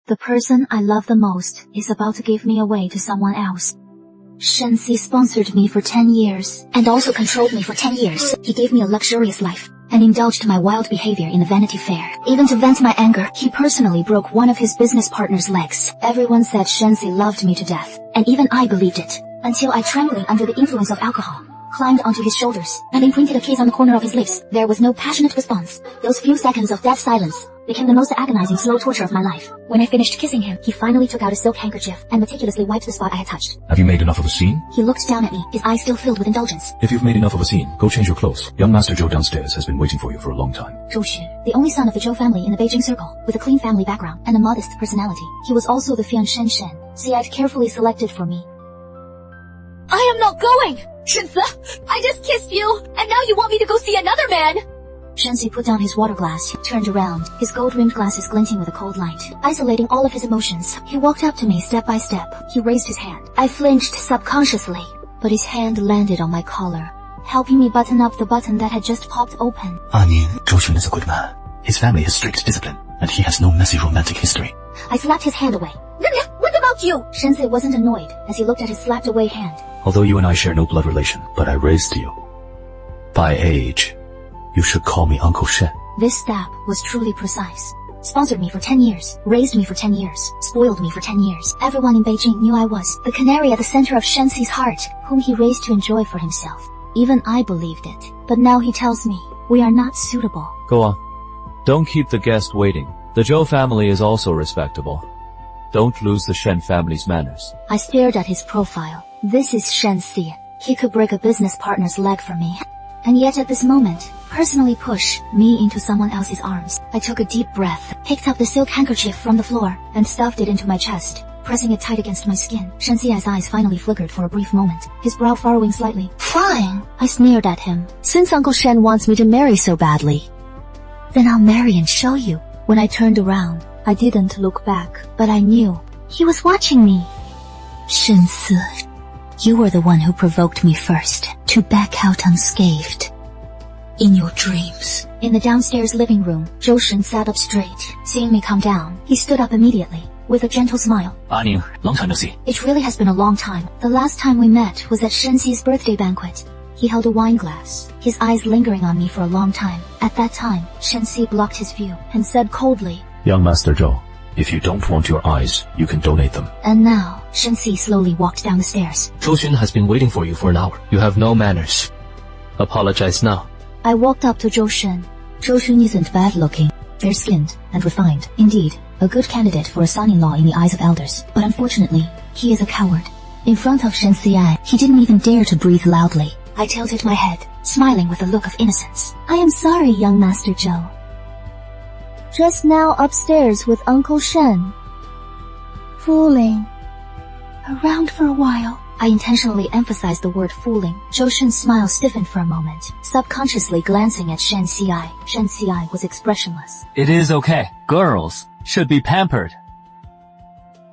The person I love the most is about to give me away to someone else. Shensi sponsored me for 10 years and also controlled me for 10 years. He gave me a luxurious life and indulged my wild behavior in a Vanity Fair. Even to vent my anger, he personally broke one of his business partner's legs. Everyone said Shensi loved me to death, and even I believed it, until I, trembling under the influence of alcohol, climbed onto his shoulders and imprinted a kiss on the corner of his lips. There was no passionate response. Those few seconds of dead silence became the most agonizing slow torture of my life. When I finished kissing him, he finally took out a silk handkerchief and meticulously wiped the spot I had touched. Have you made enough of a scene? He looked down at me, his eyes still filled with indulgence. If you've made enough of a scene, go change your clothes. Young Master Zhou downstairs has been waiting for you for a long time. Zhou Xun, the only son of the Zhou family in the Beijing circle, with a clean family background and a modest personality. He was also the fiancé Shen Shen, Ziad carefully selected for me. I am not going! Shense, I just kissed you, and now you want me to go see another man! Shensi put down his water glass, turned around, his gold-rimmed glasses glinting with a cold light. Isolating all of his emotions, he walked up to me step by step. He raised his hand. I flinched subconsciously, but his hand landed on my collar, helping me button up the button that had just popped open. Ning, Zhou Xun is a good man. His family has strict discipline, and he has no messy romantic history. I slapped his hand away. What about you? Shensi wasn't annoyed as he looked at his slapped away hand. Although you and I share no blood relation, but I raised you. By age, you should call me Uncle Shen. This stab was truly precise. Sponsored me for 10 years, raised me for 10 years, spoiled me for 10 years. Everyone in Beijing knew I was the canary at the center of Shensi's heart, whom he raised to enjoy for himself. Even I believed it. But now he tells me, we are not suitable. Go on. Don't keep the guest waiting. The Zhou family is also respectable. Don't lose the Shen family's manners. I stared at his profile. This is Shensi. He could break a business partner's leg for me. And yet at this moment, personally push me into someone else's arms. I took a deep breath, picked up the silk handkerchief from the floor, and stuffed it into my chest, pressing it tight against my skin. Shensi's eyes finally flickered for a brief moment, his brow furrowing slightly. Fine, I sneered at him. Since Uncle Shen wants me to marry so badly, then I'll marry and show you. When I turned around, I didn't look back, but I knew he was watching me. Shensi, you were the one who provoked me first to back out unscathed. In your dreams. In the downstairs living room, Zhou Shun sat up straight. Seeing me come down, he stood up immediately, with a gentle smile. Ning, long time no see. It really has been a long time. The last time we met was at Shensi's birthday banquet. He held a wine glass, his eyes lingering on me for a long time. At that time, Shensi blocked his view and said coldly, Young Master Zhou, if you don't want your eyes, you can donate them. And now, Shensi slowly walked down the stairs. Zhou Xun has been waiting for you for an hour. You have no manners. Apologize now. I walked up to Zhou Shun. Zhou Shun isn't bad-looking, fair-skinned, and refined. Indeed, a good candidate for a son-in-law in the eyes of elders. But unfortunately, he is a coward. In front of Shensi, he didn't even dare to breathe loudly. I tilted my head, smiling with a look of innocence. I am sorry, young Master Zhou. Just now upstairs with Uncle Shen. Fooling around for a while. I intentionally emphasized the word fooling. Zhou Shun's smile stiffened for a moment, subconsciously glancing at Shen Xi. Shen Xi was expressionless. It is okay. Girls should be pampered.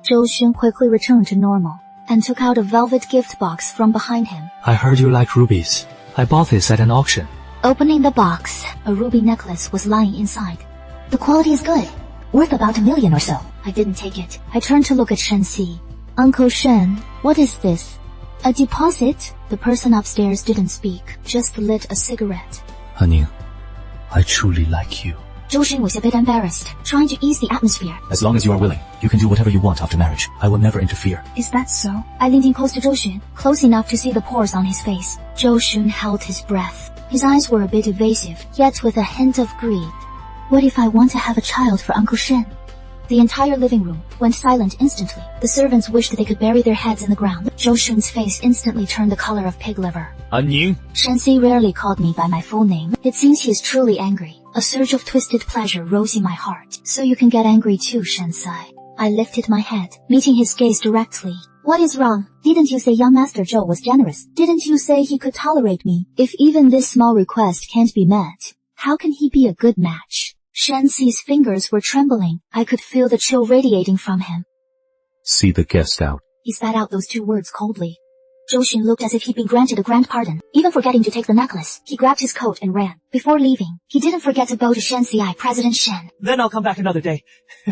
Zhou Shun quickly returned to normal and took out a velvet gift box from behind him. I heard you like rubies. I bought this at an auction. Opening the box, a ruby necklace was lying inside. The quality is good, worth about $1 million or so. I didn't take it. I turned to look at Shen Xi. Uncle Shen, what is this? A deposit? The person upstairs didn't speak, just lit a cigarette. Ning, I truly like you. Zhou Shun was a bit embarrassed, trying to ease the atmosphere. As long as you are willing, you can do whatever you want after marriage. I will never interfere. Is that so? I leaned in close to Zhou Shun, close enough to see the pores on his face. Zhou Shun held his breath. His eyes were a bit evasive, yet with a hint of greed. What if I want to have a child for Uncle Shen? The entire living room went silent instantly. The servants wished they could bury their heads in the ground. Zhou Shun's face instantly turned the color of pig liver. Ning. Shensi rarely called me by my full name. It seems he is truly angry. A surge of twisted pleasure rose in my heart. So you can get angry too, Shensi. I lifted my head, meeting his gaze directly. What is wrong? Didn't you say young Master Zhou was generous? Didn't you say he could tolerate me? If even this small request can't be met, how can he be a good match? Shensi's fingers were trembling. I could feel the chill radiating from him. See the guest out. He spat out those two words coldly. Zhou Xun looked as if he'd been granted a grand pardon, even forgetting to take the necklace. He grabbed his coat and ran. Before leaving, he didn't forget to bow to Shensi, President Shen. Then I'll come back another day.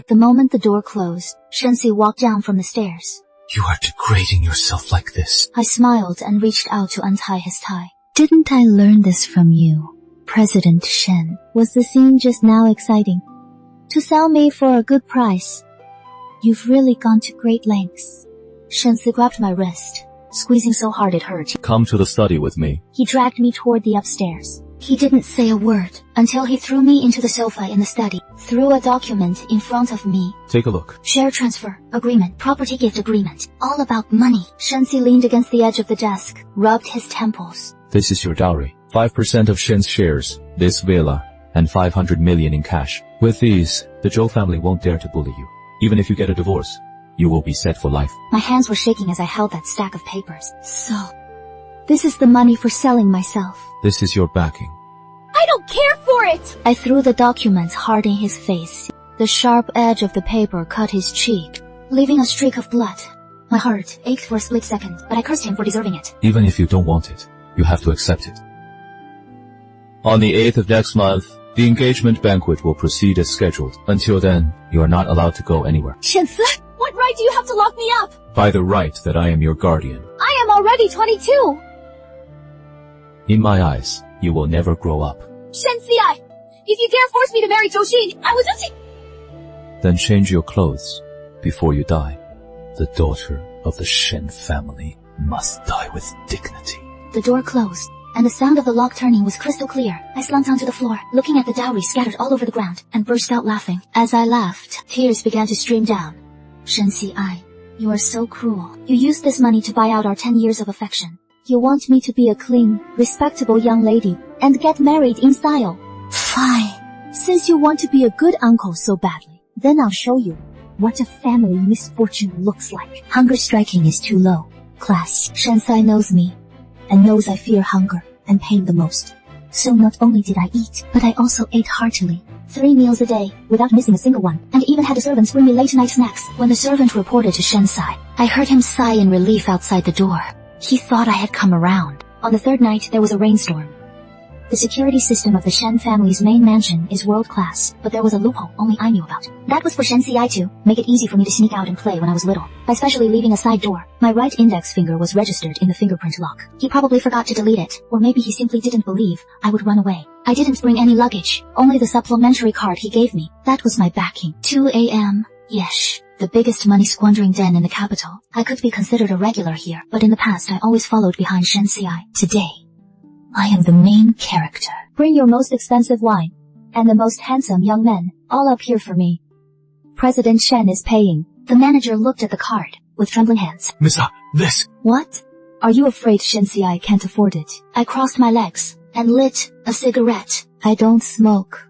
The moment the door closed, Shensi walked down from the stairs. You are degrading yourself like this. I smiled and reached out to untie his tie. Didn't I learn this from you, President Shen? Was the scene just now exciting? To sell me for a good price. You've really gone to great lengths. Shensi grabbed my wrist, squeezing so hard it hurt. Come to the study with me. He dragged me toward the upstairs. He didn't say a word until he threw me into the sofa in the study, threw a document in front of me. Take a look. Share transfer agreement, property gift agreement, all about money. Shensi leaned against the edge of the desk, rubbed his temples. This is your dowry. 5% of Shen's shares, this villa, and 500 million in cash. With these, the Zhou family won't dare to bully you. Even if you get a divorce, you will be set for life. My hands were shaking as I held that stack of papers. So, this is the money for selling myself. This is your backing. I don't care for it! I threw the documents hard in his face. The sharp edge of the paper cut his cheek, leaving a streak of blood. My heart ached for a split second, but I cursed him for deserving it. Even if you don't want it, you have to accept it. On the 8th of next month, the engagement banquet will proceed as scheduled. Until then, you are not allowed to go anywhere. Shensi, what right do you have to lock me up? By the right that I am your guardian. I am already 22! In my eyes, you will never grow up. Shensi, if you dare force me to marry Zhou Xun, I will just... Then change your clothes before you die. The daughter of the Shen family must die with dignity. The door closed, and the sound of the lock turning was crystal clear. I slumped onto the floor, looking at the dowry scattered all over the ground, and burst out laughing. As I laughed, tears began to stream down. Shensi, you are so cruel. You used this money to buy out our 10 years of affection. You want me to be a clean, respectable young lady, and get married in style. Fine. Since you want to be a good uncle so badly, then I'll show you what a family misfortune looks like. Hunger striking is too low. Class. Shensi knows me, and knows I fear hunger and pain the most. So not only did I eat, but I also ate heartily. 3 meals a day, without missing a single one, and even had the servants bring me late-night snacks. When the servant reported to Shensi, I heard him sigh in relief outside the door. He thought I had come around. On the 3rd night, there was a rainstorm. The security system of the Shen family's main mansion is world-class, but there was a loophole only I knew about. That was for Shensi to make it easy for me to sneak out and play when I was little, by specially leaving a side door. My right index finger was registered in the fingerprint lock. He probably forgot to delete it, or maybe he simply didn't believe I would run away. I didn't bring any luggage, only the supplementary card he gave me. That was my backing. 2 a.m. Yes. The biggest money-squandering den in the capital. I could be considered a regular here, but in the past I always followed behind Shensi. Today, I am the main character. Bring your most expensive wine, and the most handsome young men, all up here for me. President Shen is paying. The manager looked at the card, with trembling hands. Missa, this! What? Are you afraid Shensi can't afford it? I crossed my legs, and lit a cigarette. I don't smoke.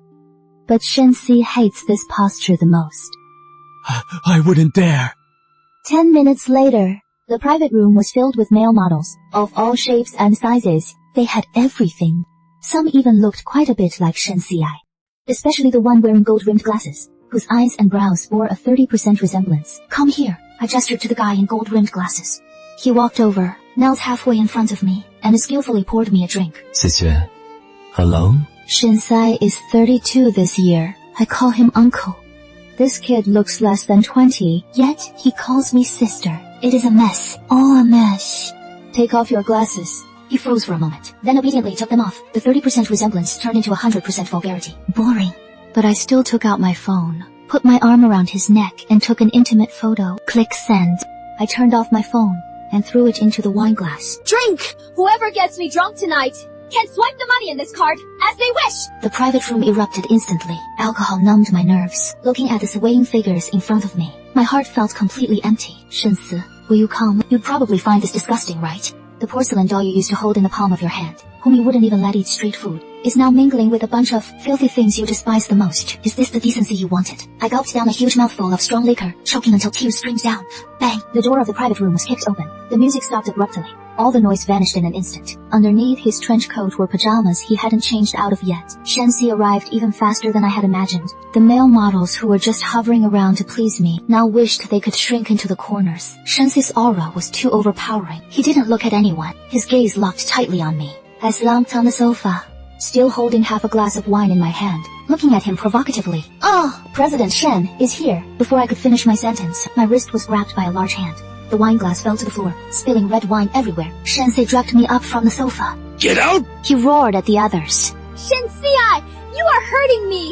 But Shensi hates this posture the most. I wouldn't dare. 10 minutes later, the private room was filled with male models, of all shapes and sizes. They had everything. Some even looked quite a bit like Shensi, especially the one wearing gold-rimmed glasses, whose eyes and brows bore a 30% resemblance. Come here, I gestured to the guy in gold-rimmed glasses. He walked over, knelt halfway in front of me, and skillfully poured me a drink. Sijie, alone? Shensi is 32 this year. I call him uncle. This kid looks less than 20, yet he calls me sister. It is a mess. All a mess. Take off your glasses. He froze for a moment, then obediently took them off. The 30% resemblance turned into 100% vulgarity. Boring. But I still took out my phone, put my arm around his neck, and took an intimate photo. Click send. I turned off my phone and threw it into the wine glass. Drink! Whoever gets me drunk tonight can swipe the money in this card as they wish! The private room erupted instantly. Alcohol numbed my nerves. Looking at the swaying figures in front of me, my heart felt completely empty. Shensi, will you come? You'd probably find this disgusting, right? The porcelain doll you used to hold in the palm of your hand, whom you wouldn't even let eat street food, is now mingling with a bunch of filthy things you despise the most. Is this the decency you wanted? I gulped down a huge mouthful of strong liquor, choking until tears streamed down. Bang! The door of the private room was kicked open. The music stopped abruptly. All the noise vanished in an instant. Underneath his trench coat were pajamas he hadn't changed out of yet. Shensi arrived even faster than I had imagined. The male models who were just hovering around to please me now wished they could shrink into the corners. Shensi's aura was too overpowering. He didn't look at anyone. His gaze locked tightly on me. I slumped on the sofa, still holding half a glass of wine in my hand, looking at him provocatively. "Oh, President Shen is here." Before I could finish my sentence, my wrist was grabbed by a large hand. The wine glass fell to the floor, spilling red wine everywhere. Shensi dragged me up from the sofa. "Get out!" He roared at the others. Shensi, you are hurting me.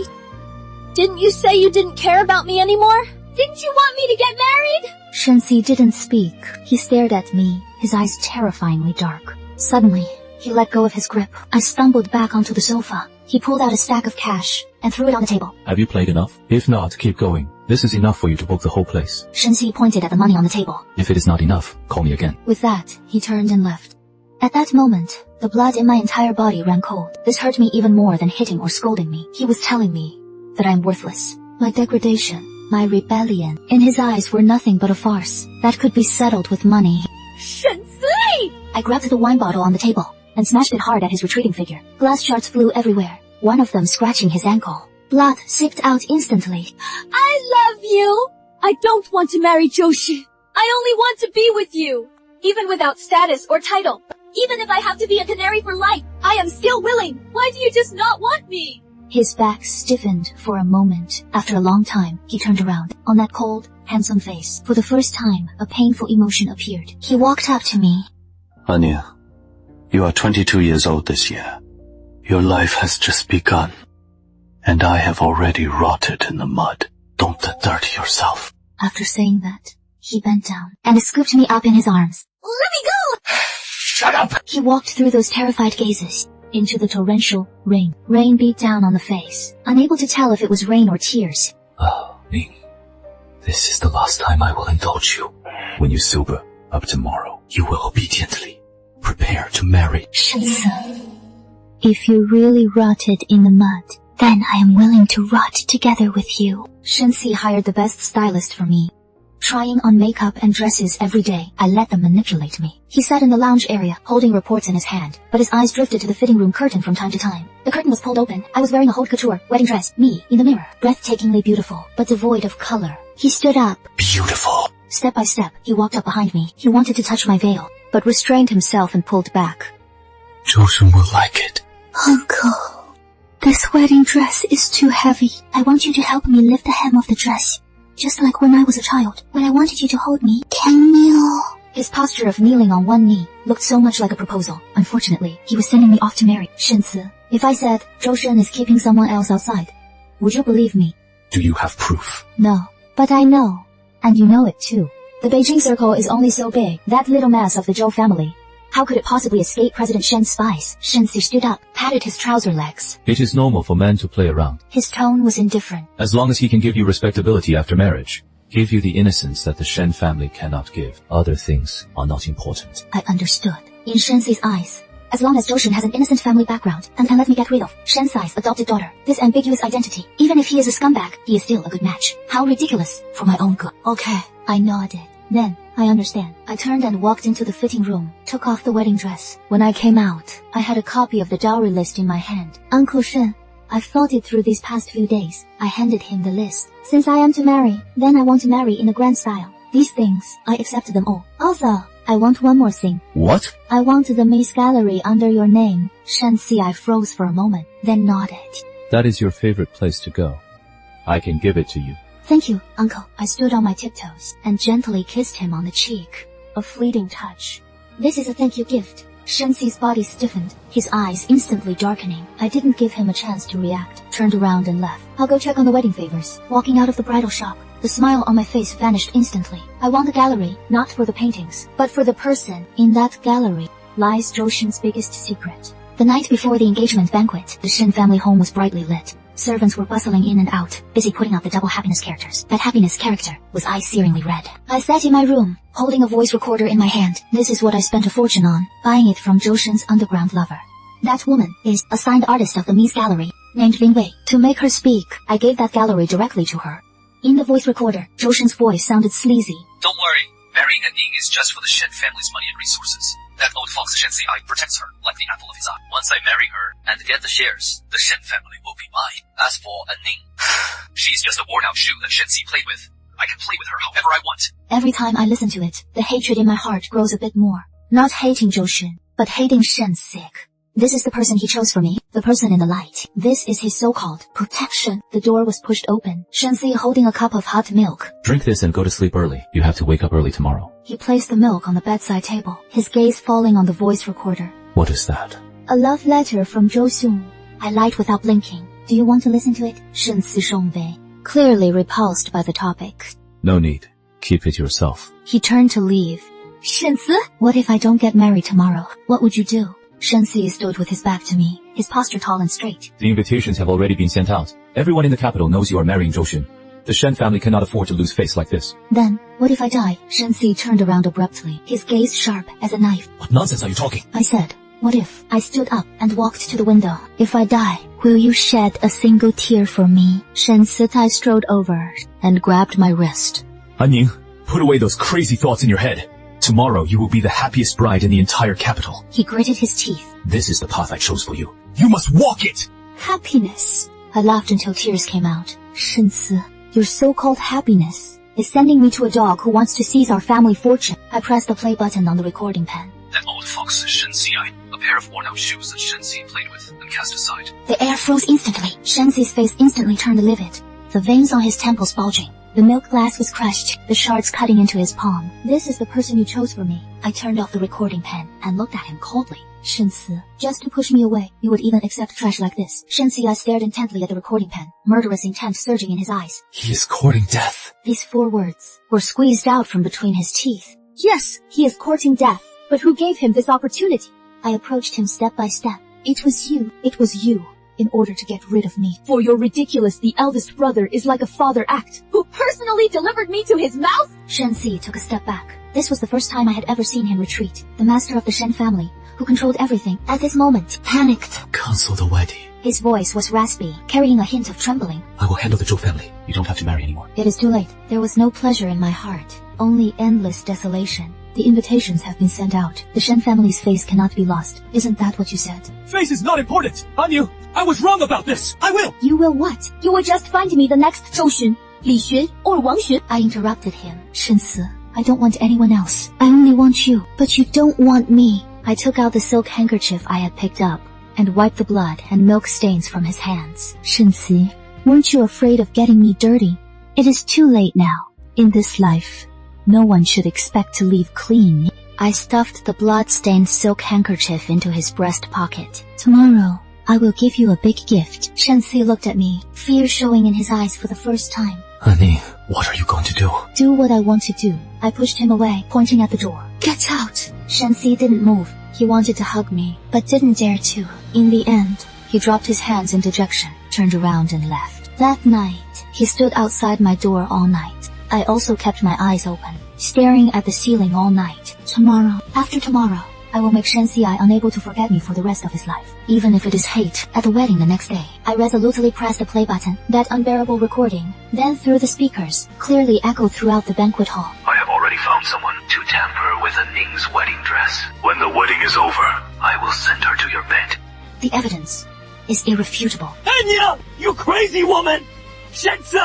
Didn't you say you didn't care about me anymore? Didn't you want me to get married? Shensi didn't speak. He stared at me, his eyes terrifyingly dark. Suddenly, he let go of his grip. I stumbled back onto the sofa. He pulled out a stack of cash and threw it on the table. Have you played enough? If not, keep going. This is enough for you to book the whole place. Shensi pointed at the money on the table. If it is not enough, call me again. With that, he turned and left. At that moment, the blood in my entire body ran cold. This hurt me even more than hitting or scolding me. He was telling me that I am worthless. My degradation, my rebellion, in his eyes were nothing but a farce that could be settled with money. Shensi! I grabbed the wine bottle on the table and smashed it hard at his retreating figure. Glass shards flew everywhere, one of them scratching his ankle. Blood seeped out instantly. I love you. I don't want to marry Joshi. I only want to be with you. Even without status or title. Even if I have to be a canary for life, I am still willing. Why do you just not want me? His back stiffened for a moment. After a long time, he turned around. On that cold, handsome face, for the first time, a painful emotion appeared. He walked up to me. Anya, you are 22 years old this year. Your life has just begun. And I have already rotted in the mud. Don't dirty yourself. After saying that, he bent down and scooped me up in his arms. Let me go! Shut up! He walked through those terrified gazes into the torrential rain. Rain beat down on the face, unable to tell if it was rain or tears. Oh, Ning, this is the last time I will indulge you. When you sober up tomorrow, You will obediently prepare to marry. Shensi, if you really rotted in the mud, then I am willing to rot together with you. Shensi hired the best stylist for me. Trying on makeup and dresses every day, I let them manipulate me. He sat in the lounge area, holding reports in his hand, but his eyes drifted to the fitting room curtain from time to time. The curtain was pulled open. I was wearing a haute couture wedding dress, me, in the mirror, breathtakingly beautiful, but devoid of color. He stood up. Beautiful. Step by step, he walked up behind me. He wanted to touch my veil, but restrained himself and pulled back. Joshin will like it. Uncle, this wedding dress is too heavy. I want you to help me lift the hem of the dress. Just like when I was a child, when I wanted you to hold me. Can you? His posture of kneeling on one knee looked so much like a proposal. Unfortunately, he was sending me off to marry Shensi. If I said, Zhou Shen is keeping someone else outside, would you believe me? do you have proof? No. But I know. And you know it too. The Beijing circle is only so big, that little mass of the Zhou family. How could it possibly escape President Shen's spies? Shensi stood up, patted his trouser legs. It is normal for men to play around. His tone was indifferent. As long as he can give you respectability after marriage, give you the innocence that the Shen family cannot give. Other things are not important. I understood. In Shensi's eyes, as long as Zhou Shen has an innocent family background and can let me get rid of Shensi's adopted daughter, this ambiguous identity, even if he is a scumbag, he is still a good match. How ridiculous for my own good. Okay, I nodded. Then, I understand. I turned and walked into the fitting room, took off the wedding dress. When I came out, I had a copy of the dowry list in my hand. Uncle Shen, I've thought it through these past few days. I handed him the list. Since I am to marry, then I want to marry in a grand style. These things, I accept them all. Also, I want one more thing. What? I want the Miss Gallery under your name. Shensi, I froze for a moment, then nodded. That is your favorite place to go. I can give it to you. Thank you, Uncle. I stood on my tiptoes and gently kissed him on the cheek. A fleeting touch. This is a thank you gift. Shensi's body stiffened, his eyes instantly darkening. I didn't give him a chance to react, turned around and left. I'll go check on the wedding favors. Walking out of the bridal shop, the smile on my face vanished instantly. I want the gallery, not for the paintings, but for the person. In that gallery lies Zhou Shen's biggest secret. The night before the engagement banquet, the Shen family home was brightly lit. Servants were bustling in and out, busy putting out the double happiness characters. That happiness character was eye-searingly red. I sat in my room, holding a voice recorder in my hand. This is what I spent a fortune on, buying it from Zhou Shen's underground lover. That woman is a signed artist of the Mies Gallery, named Ling Wei. To make her speak, I gave that gallery directly to her. In the voice recorder, Zhou Shen's voice sounded sleazy. Don't worry, marrying a Ning is just for the Shen family's money and resources. That old fox Shen Si protects her like the apple of his eye. Once I marry her and get the shares, the Shen family will be mine. As for Ning, she's just a worn-out shoe that Shen Si played with. I can play with her however I want. Every time I listen to it, the hatred in my heart grows a bit more. Not hating Zhou Xun, but hating Shen Si. This is the person he chose for me, the person in the light. This is his so-called protection. The door was pushed open. Shen Si holding a cup of hot milk. Drink this and go to sleep early. You have to wake up early tomorrow. He placed the milk on the bedside table, his gaze falling on the voice recorder. What is that? A love letter from Zhou Xun. I light without blinking. Do you want to listen to it? Shen Si Shongwei, clearly repulsed by the topic. No need. Keep it yourself. He turned to leave. Shen Si, what if I don't get married tomorrow? What would you do? Shen Si stood with his back to me, his posture tall and straight. The invitations have already been sent out. Everyone in the capital knows you are marrying Zhou Xun. The Shen family cannot afford to lose face like this. Then, what if I die? Shen Si turned around abruptly, his gaze sharp as a knife. What nonsense are you talking? I said, what if? I stood up and walked to the window. If I die, will you shed a single tear for me? Shen Si strode over and grabbed my wrist. Ning, put away those crazy thoughts in your head. Tomorrow you will be the happiest bride in the entire capital. He gritted his teeth. This is the path I chose for you. You must walk it! Happiness. I laughed until tears came out. Shen Si, your so-called happiness is sending me to a dog who wants to seize our family fortune. I pressed the play button on the recording pen. That old fox Shen Si, a pair of worn-out shoes that Shen Si played with and cast aside. The air froze instantly. Shen Si's face instantly turned livid, the veins on his temples bulging. The milk glass was crushed, the shards cutting into his palm. This is the person you chose for me. I turned off the recording pen and looked at him coldly. Shen Si, just to push me away, you would even accept trash like this. Shen Si stared intently at the recording pen, murderous intent surging in his eyes. He is courting death. These 4 words were squeezed out from between his teeth. Yes, he is courting death. But who gave him this opportunity? I approached him step by step. It was you. In order to get rid of me. For your ridiculous, the eldest brother is like a father act. Who personally delivered me to his mouth? Shen Si took a step back. This was the first time I had ever seen him retreat. The master of the Shen family, who controlled everything, at this moment, panicked. Cancel the wedding. His voice was raspy, carrying a hint of trembling. I will handle the Zhou family. You don't have to marry anymore. It is too late. There was no pleasure in my heart, only endless desolation. The invitations have been sent out. The Shen family's face cannot be lost. Isn't that what you said? Face is not important. Anyu, I was wrong about this. I will. You will what? You will just find me the next Zhou Xun, Li Xun, or Wang Xun. I interrupted him. Shen Si, I don't want anyone else. I only want you. But you don't want me. I took out the silk handkerchief I had picked up and wiped the blood and milk stains from his hands. Shen Si, weren't you afraid of getting me dirty? It is too late now. In this life, no one should expect to leave clean. I stuffed the blood-stained silk handkerchief into his breast pocket. Tomorrow, I will give you a big gift. Shen Si looked at me, fear showing in his eyes for the first time. Honey, what are you going to do? Do what I want to do. I pushed him away, pointing at the door. Get out! Shen Si didn't move. He wanted to hug me, but didn't dare to. In the end, he dropped his hands in dejection, turned around and left. That night, he stood outside my door all night. I also kept my eyes open, staring at the ceiling all night. Tomorrow, after tomorrow, I will make Shen Si unable to forget me for the rest of his life, even if it is hate. At the wedding the next day, I resolutely pressed the play button. That unbearable recording, then through the speakers, clearly echoed throughout the banquet hall. I have already found someone to tamper with Ning's wedding dress. When the wedding is over, I will send her to your bed. The evidence is irrefutable. Enya, you crazy woman! Shen Si,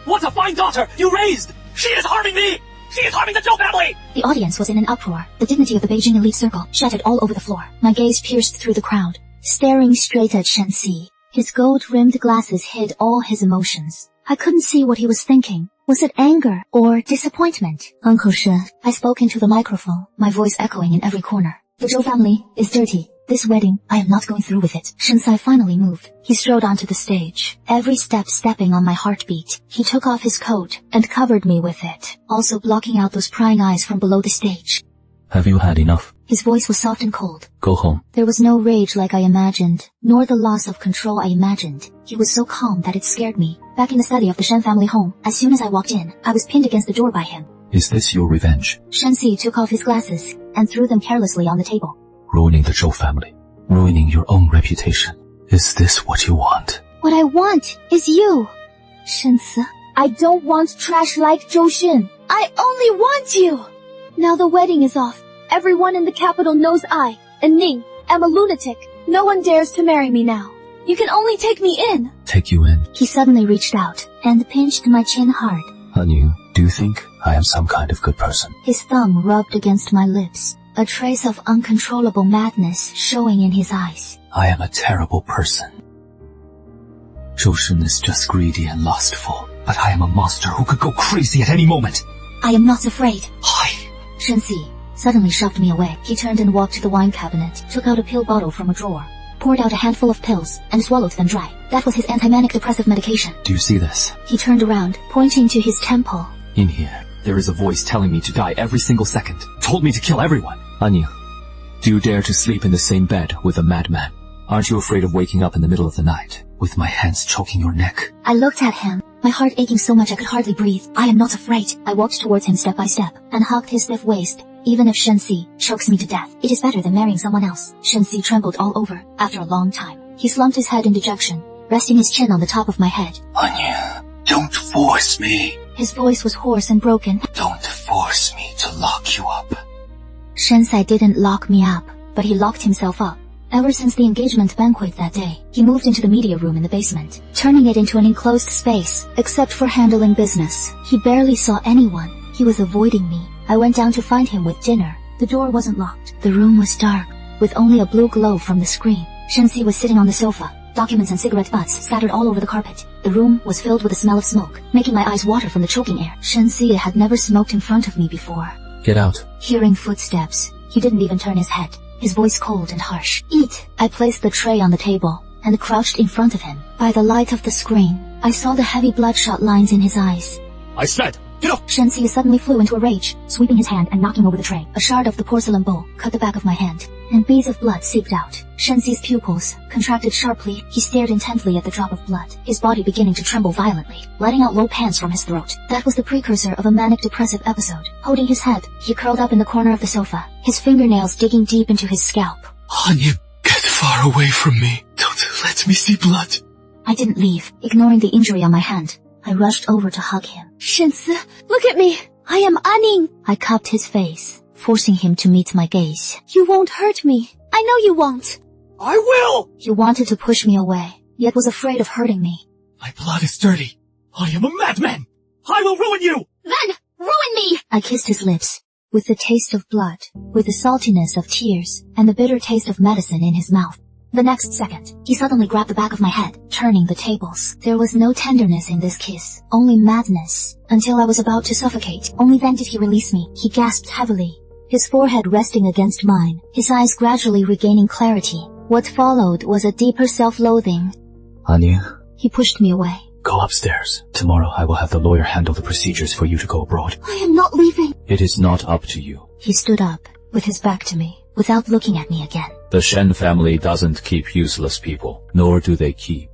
what a fine daughter you raised! She is harming me! She is harming the Zhou family! The audience was in an uproar. The dignity of the Beijing elite circle shattered all over the floor. My gaze pierced through the crowd, staring straight at Shen Si. His gold-rimmed glasses hid all his emotions. I couldn't see what he was thinking. Was it anger or disappointment? Uncle Shen, I spoke into the microphone, my voice echoing in every corner. The Zhou family is dirty. This wedding, I am not going through with it. Shen Si finally moved. He strode onto the stage, every step stepping on my heartbeat. He took off his coat and covered me with it, also blocking out those prying eyes from below the stage. Have you had enough? His voice was soft and cold. Go home. There was no rage like I imagined, nor the loss of control I imagined. He was so calm that it scared me. Back in the study of the Shen family home, as soon as I walked in, I was pinned against the door by him. Is this your revenge? Shen Si took off his glasses and threw them carelessly on the table. Ruining the Zhou family. Ruining your own reputation. Is this what you want? What I want is you. Shen Si, I don't want trash like Zhou Xun. I only want you. Now the wedding is off. Everyone in the capital knows I, and Ning, am a lunatic. No one dares to marry me now. You can only take me in. Take you in. He suddenly reached out and pinched my chin hard. Anu, do you think I am some kind of good person? His thumb rubbed against my lips, a trace of uncontrollable madness showing in his eyes. I am a terrible person. Zhou Shen is just greedy and lustful, but I am a monster who could go crazy at any moment. I am not afraid. Hi. Shensi suddenly shoved me away. He turned and walked to the wine cabinet, took out a pill bottle from a drawer, poured out a handful of pills, and swallowed them dry. That was his anti-manic depressive medication. Do you see this? He turned around, pointing to his temple. In here, there is a voice telling me to die every single second. Told me to kill everyone. Anu, do you dare to sleep in the same bed with a madman? Aren't you afraid of waking up in the middle of the night with my hands choking your neck? I looked at him, my heart aching so much I could hardly breathe. I am not afraid. I walked towards him step by step and hugged his stiff waist. Even if Shensi chokes me to death, it is better than marrying someone else. Shensi trembled all over. After a long time, he slumped his head in dejection, resting his chin on the top of my head. Anya, don't force me. His voice was hoarse and broken. Don't force me to lock you up. Shensai didn't lock me up, but he locked himself up. Ever since the engagement banquet that day, he moved into the media room in the basement, turning it into an enclosed space, except for handling business. He barely saw anyone. He was avoiding me. I went down to find him with dinner. The door wasn't locked. The room was dark, with only a blue glow from the screen. Shensi was sitting on the sofa, documents and cigarette butts scattered all over the carpet. The room was filled with the smell of smoke, making my eyes water from the choking air. Shensi had never smoked in front of me before. Get out. Hearing footsteps, he didn't even turn his head, his voice cold and harsh. Eat! I placed the tray on the table and crouched in front of him. By the light of the screen, I saw the heavy bloodshot lines in his eyes. I said, get up! Shensi suddenly flew into a rage, sweeping his hand and knocking over the tray. A shard of the porcelain bowl cut the back of my hand, and beads of blood seeped out. Shensi's pupils contracted sharply. He stared intently at the drop of blood, his body beginning to tremble violently, letting out low pants from his throat. That was the precursor of a manic depressive episode. Holding his head, he curled up in the corner of the sofa, his fingernails digging deep into his scalp. Anya, get far away from me. Don't let me see blood. I didn't leave, ignoring the injury on my hand. I rushed over to hug him. Shensi, look at me. I am Aning. I cupped his face, forcing him to meet my gaze. You won't hurt me. I know you won't. I will! He wanted to push me away, yet was afraid of hurting me. My blood is dirty. I am a madman. I will ruin you! Then, ruin me! I kissed his lips, with the taste of blood, with the saltiness of tears, and the bitter taste of medicine in his mouth. The next second, he suddenly grabbed the back of my head, turning the tables. There was no tenderness in this kiss, only madness, until I was about to suffocate. Only then did he release me. He gasped heavily, his forehead resting against mine, his eyes gradually regaining clarity. What followed was a deeper self-loathing. Anya, He pushed me away. go upstairs. Tomorrow I will have the lawyer handle the procedures for you to go abroad. I am not leaving. It is not up to you. He stood up, with his back to me, without looking at me again. The Shen family doesn't keep useless people, nor do they keep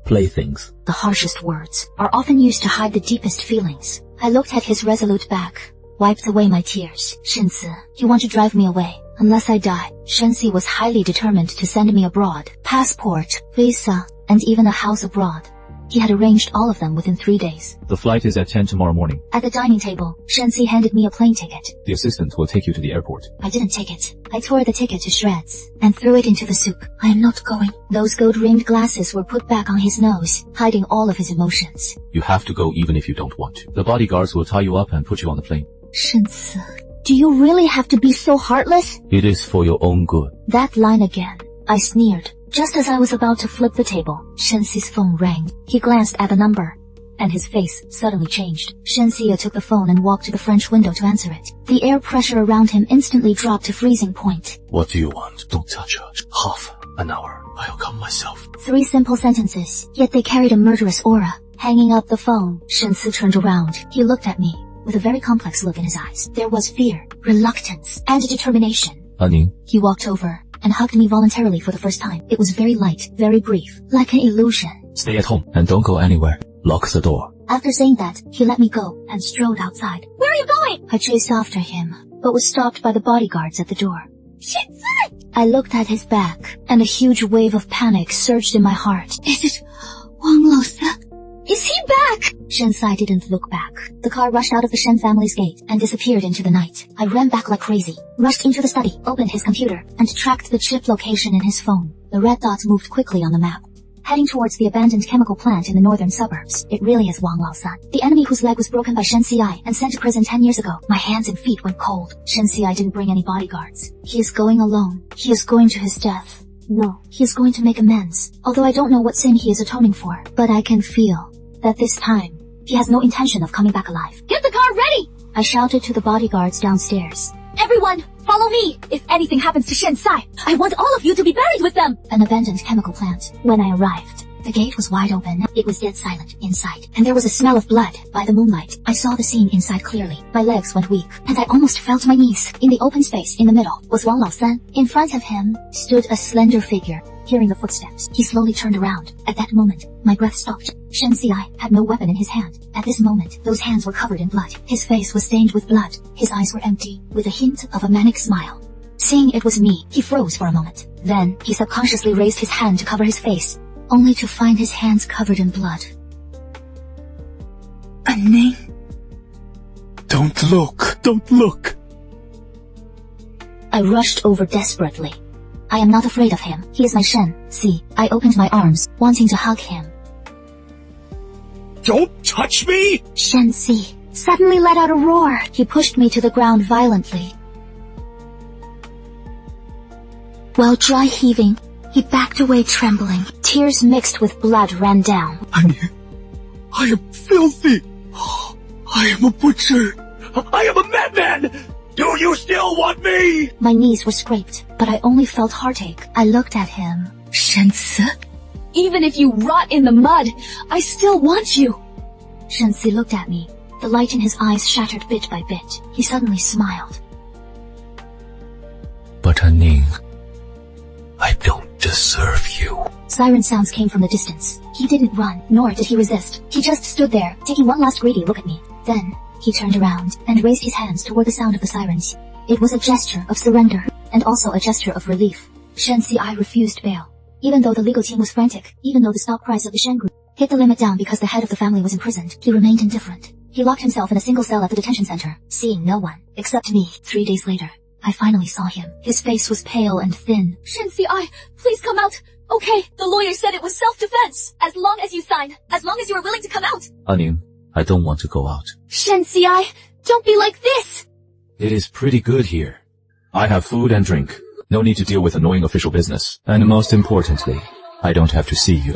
playthings. The harshest words are often used to hide the deepest feelings. I looked at his resolute back, wiped away my tears. Shensi, you want to drive me away. Unless I die. Shensi was highly determined to send me abroad. Passport, visa, and even a house abroad. He had arranged all of them within 3 days. The flight is at 10 tomorrow morning. At the dining table, Shensi handed me a plane ticket. The assistant will take you to the airport. I didn't take it. I tore the ticket to shreds and threw it into the soup. I am not going. Those gold-rimmed glasses were put back on his nose, hiding all of his emotions. You have to go even if you don't want to. The bodyguards will tie you up and put you on the plane. Shensi, do you really have to be so heartless? It is for your own good. That line again. I sneered. Just as I was about to flip the table, Shensi's phone rang. He glanced at the number, and his face suddenly changed. Shensi took the phone and walked to the French window to answer it. The air pressure around him instantly dropped to freezing point. What do you want? Don't touch her. Half an hour. I'll come myself. 3 simple sentences, yet they carried a murderous aura. Hanging up the phone, Shensi turned around. He looked at me, with a very complex look in his eyes. There was fear, reluctance, and determination. Aning, He walked over and hugged me voluntarily for the first time. It was very light, very brief, like an illusion. stay at home and don't go anywhere. Lock the door. After saying that, he let me go and strode outside. Where are you going? I chased after him, but was stopped by the bodyguards at the door. Shensi! I looked at his back, and a huge wave of panic surged in my heart. Is it Wang Laosa? Is he back? Shen Sai didn't look back. The car rushed out of the Shen family's gate and disappeared into the night. I ran back like crazy, rushed into the study, opened his computer, and tracked the chip location in his phone. The red dots moved quickly on the map, heading towards the abandoned chemical plant in the northern suburbs. It really is Wang Laosan, the enemy whose leg was broken by Shen Xi and sent to prison 10 years ago. My hands and feet went cold. Shen Xi didn't bring any bodyguards. He is going alone. He is going to his death. No, he is going to make amends. Although I don't know what sin he is atoning for, but I can feel that this time, he has no intention of coming back alive. Get the car ready! I shouted to the bodyguards downstairs. Everyone, follow me! If anything happens to Shen Sai, I want all of you to be buried with them! An abandoned chemical plant. When I arrived, the gate was wide open. It was dead silent inside, and there was a smell of blood. By the moonlight, I saw the scene inside clearly. My legs went weak, and I almost fell to my knees. In the open space in the middle was Wang Laosan. In front of him stood a slender figure. Hearing the footsteps, he slowly turned around. At that moment, my breath stopped. Shen Xi had no weapon in his hand. At this moment, those hands were covered in blood. His face was stained with blood. His eyes were empty, with a hint of a manic smile. Seeing it was me, he froze for a moment. Then, he subconsciously raised his hand to cover his face, only to find his hands covered in blood. Anning. Don't look. Don't look. I rushed over desperately. I am not afraid of him. He is my Shen. See, I opened my arms, wanting to hug him. Don't touch me! Shen Si suddenly let out a roar. He pushed me to the ground violently. While dry heaving, he backed away trembling. Tears mixed with blood ran down. I am filthy. I am a butcher. I am a madman! Do you still want me? My knees were scraped, but I only felt heartache. I looked at him. Shen Si? Even if you rot in the mud, I still want you. Shen Si looked at me. The light in his eyes shattered bit by bit. He suddenly smiled. But Anning, I don't deserve you. Siren sounds came from the distance. He didn't run, nor did he resist. He just stood there, taking one last greedy look at me. Then, he turned around and raised his hands toward the sound of the sirens. It was a gesture of surrender, and also a gesture of relief. Shen Si refused bail. Even though the legal team was frantic, even though the stock price of the Shen Group hit the limit down because the head of the family was imprisoned, he remained indifferent. He locked himself in a single cell at the detention center, seeing no one, except me. 3 days later, I finally saw him. His face was pale and thin. Shen Si, please come out. Okay, the lawyer said it was self-defense. As long as you signed, as long as you are willing to come out. Anning, I don't want to go out. Shen Si, don't be like this. It is pretty good here. I have food and drink. No need to deal with annoying official business. And most importantly, I don't have to see you.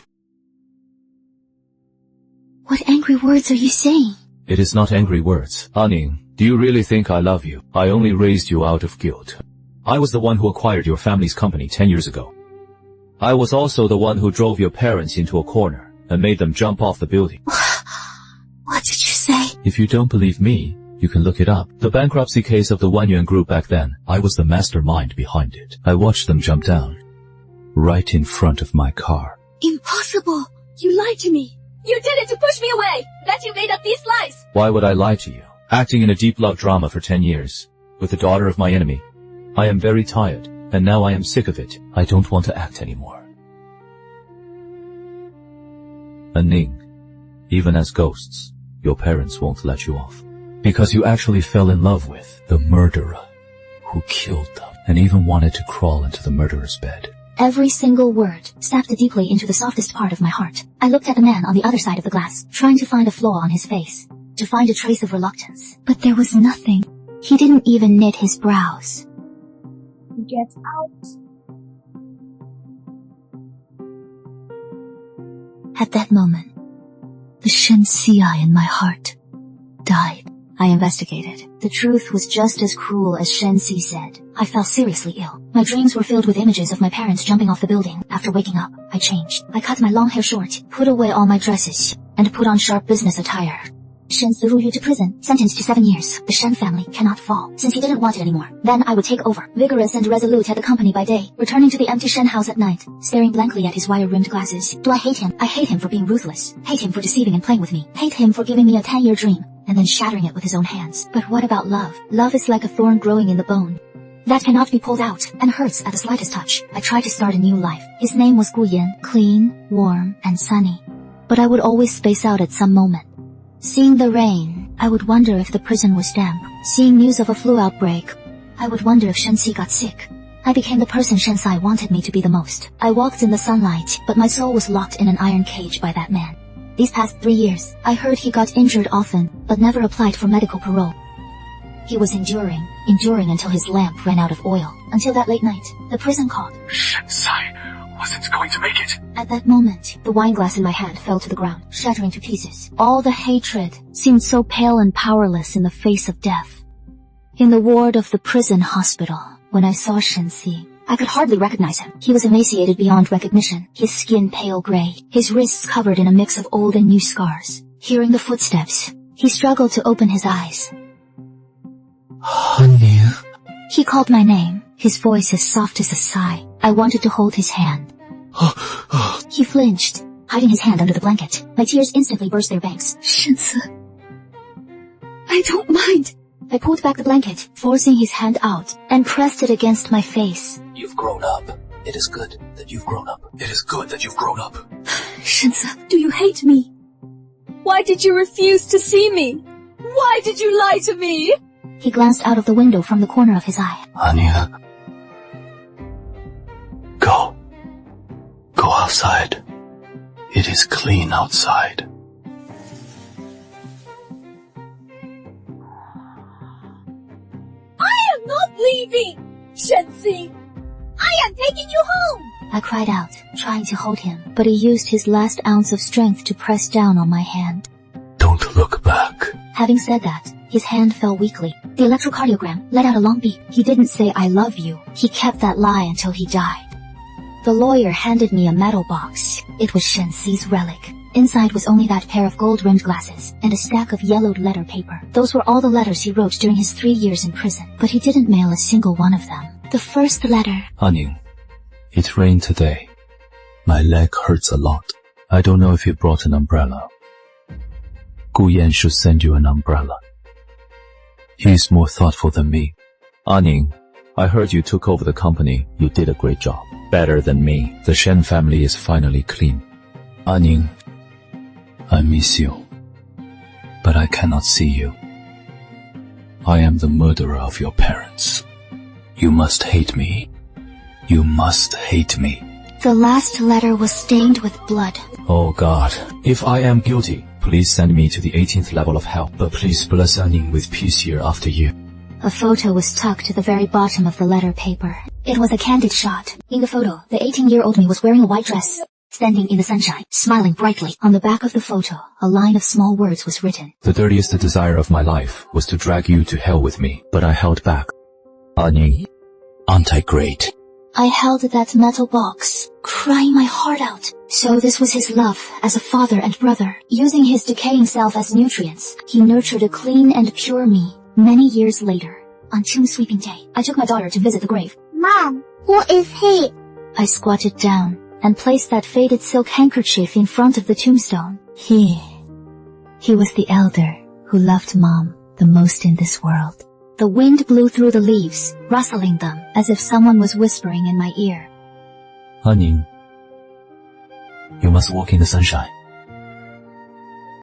What angry words are you saying? It is not angry words. Anning, do you really think I love you? I only raised you out of guilt. I was the one who acquired your family's company 10 years ago. I was also the one who drove your parents into a corner and made them jump off the building. What did you say? If you don't believe me, you can look it up. The bankruptcy case of the Wanyuan group back then, I was the mastermind behind it. I watched them jump down, right in front of my car. Impossible. You lied to me. You did it to push me away. That you made up these lies. Why would I lie to you? Acting in a deep love drama for 10 years, with the daughter of my enemy. I am very tired, and now I am sick of it. I don't want to act anymore. Anning, even as ghosts, your parents won't let you off. Because you actually fell in love with the murderer who killed them and even wanted to crawl into the murderer's bed. Every single word stabbed deeply into the softest part of my heart. I looked at the man on the other side of the glass, trying to find a flaw on his face, to find a trace of reluctance. But there was nothing. He didn't even knit his brows. Get out. At that moment, the Shen Si in my heart died. I investigated. The truth was just as cruel as Shen Si said. I fell seriously ill. My dreams were filled with images of my parents jumping off the building. After waking up, I changed. I cut my long hair short, put away all my dresses, and put on sharp business attire. Shen Si Ru to prison, sentenced to 7 years. The Shen family cannot fall, since he didn't want it anymore. Then I would take over, vigorous and resolute at the company by day, returning to the empty Shen house at night, staring blankly at his wire-rimmed glasses. Do I hate him? I hate him for being ruthless. Hate him for deceiving and playing with me. Hate him for giving me a 10-year dream, and then shattering it with his own hands. But what about love? Love is like a thorn growing in the bone that cannot be pulled out and hurts at the slightest touch. I tried to start a new life. His name was Gu Yan, clean, warm, and sunny. but I would always space out at some moment. Seeing the rain, I would wonder if the prison was damp. Seeing news of a flu outbreak, I would wonder if Shensi got sick. I became the person Shensai wanted me to be the most. I walked in the sunlight, but my soul was locked in an iron cage by that man. These past 3 years, I heard he got injured often, but never applied for medical parole. He was enduring until his lamp ran out of oil. Until that late night, the prison called. Shensai wasn't going to make it. At that moment, the wine glass in my hand fell to the ground, shattering to pieces. All the hatred seemed so pale and powerless in the face of death. In the ward of the prison hospital, when I saw Shensi, I could hardly recognize him. He was emaciated beyond recognition, his skin pale gray, his wrists covered in a mix of old and new scars. Hearing the footsteps, he struggled to open his eyes. Honey. He called my name, his voice as soft as a sigh. I wanted to hold his hand. He flinched, hiding his hand under the blanket. My tears instantly burst their banks. Shensi, I don't mind. I pulled back the blanket, forcing his hand out, and pressed it against my face. You've grown up. It is good that you've grown up. It is good that you've grown up. Shensi, do you hate me? Why did you refuse to see me? Why did you lie to me? He glanced out of the window from the corner of his eye. Anya. Go. Go outside. It is clean outside. I am not leaving! Shensi, I am taking you home! I cried out, trying to hold him, but he used his last ounce of strength to press down on my hand. Don't look back. Having said that, his hand fell weakly. The electrocardiogram let out a long beep. He didn't say I love you. He kept that lie until he died. The lawyer handed me a metal box. It was Shensi's relic. Inside was only that pair of gold-rimmed glasses and a stack of yellowed letter paper. Those were all the letters he wrote during his 3 years in prison, but he didn't mail a single one of them. The first letter. Aning, it rained today. My leg hurts a lot. I don't know if you brought an umbrella. Gu Yan should send you an umbrella. He's more thoughtful than me. Aning, I heard you took over the company. You did a great job. Better than me. The Shen family is finally clean. Aning, I miss you, but I cannot see you. I am the murderer of your parents. You must hate me. You must hate me. The last letter was stained with blood. Oh God, if I am guilty, please send me to the 18th level of hell, but please bless Aning with peace year after year. A photo was tucked to the very bottom of the letter paper. It was a candid shot. In the photo, the 18-year-old me was wearing a white dress, standing in the sunshine, smiling brightly. On the back of the photo, a line of small words was written. The dirtiest desire of my life was to drag you to hell with me, but I held back. Aning, aren't I great? I held that metal box, crying my heart out. So this was his love as a father and brother. Using his decaying self as nutrients, he nurtured a clean and pure me. Many years later, on Tomb Sweeping Day, I took my daughter to visit the grave. Mom, who is he? I squatted down and placed that faded silk handkerchief in front of the tombstone. He was the elder who loved Mom the most in this world. The wind blew through the leaves, rustling them as if someone was whispering in my ear. Aning, you must walk in the sunshine.